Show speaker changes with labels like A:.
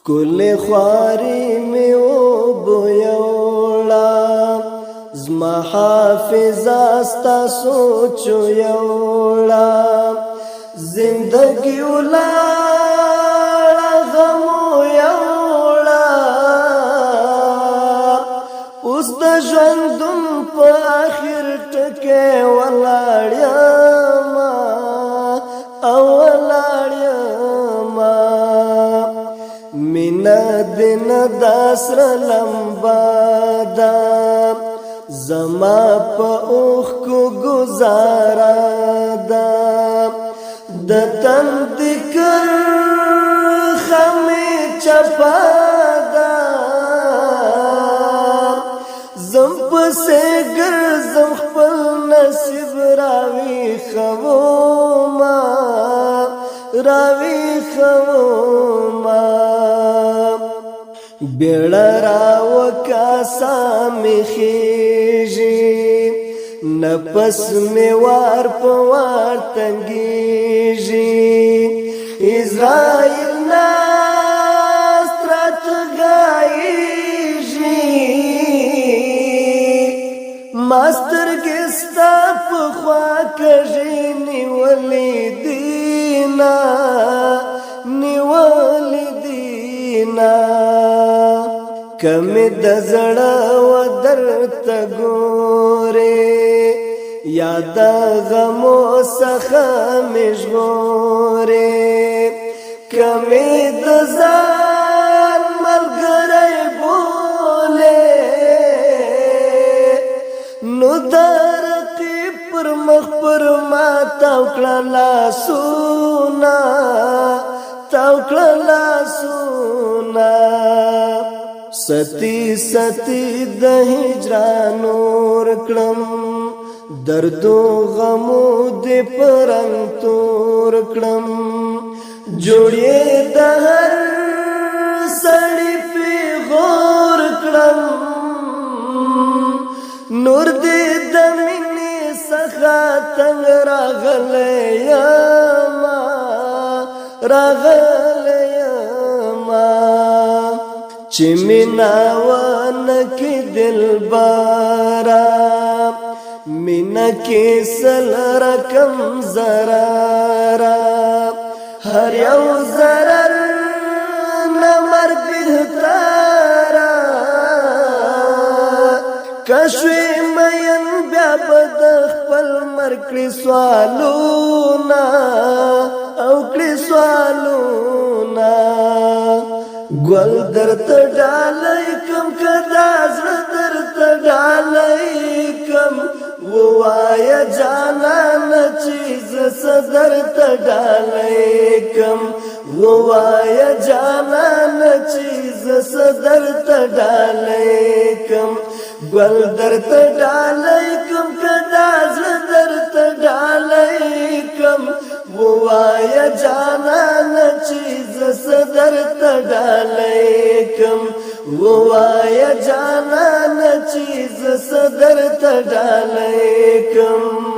A: کل خواری می وبویوړه زما حافظه ستا سوچ یوړه زندگی ولاړه غم یوړه اوس د ژوندون په اخر ټکی ولاړ یمه او ولاړ یمه مینا دین داسر لمبا دا زما په اوخ کو گزارا دا د تند کر خمه چپا دا زم پسې ګرځم خپل نصیب راوي خوما راوي خوما بیړه راوکا سامې خېږي نفس می وار په وار تنګېږي اسرائیل ناست راته ګایږي ما سترګې ستا په خوا کږې نیولې دینه نیولې دینه کمی د زړه و درته ګورې یا د غمو څخه مې ژغورې کمی د ځان ملګری بولې نو د رقیب پر مخ پر ما تاو کړه لاسونه تاو کړه لاسونه ستی ستی د هجران نور کړم دردو غمو دې پرنګ تور کړم جوړې د هر سړی پیغور کړم نور دې د مینې څخه تنګ راغلی یما راغلی یما چې مینا ونکې دلبره مینا کې سل رقم ضرره هر یو ضرر نمر بهتره کشوی مین بیا به د خپل مرګ کړي سوالونه او کړي سوالونه ګل درته ډالۍ کم کدا زړه درته ډالۍ کم ووایا جانان چیز صدر ته ډالۍ کم ووایا جانان چیز صدر ته ډالۍ کم ګل درته ډالۍ کم کدا زړه درته ډالۍ کم ووایا جانان چیز صدر ته ډالۍ کم ووایا جانان چیز صدر ته ډالۍ کم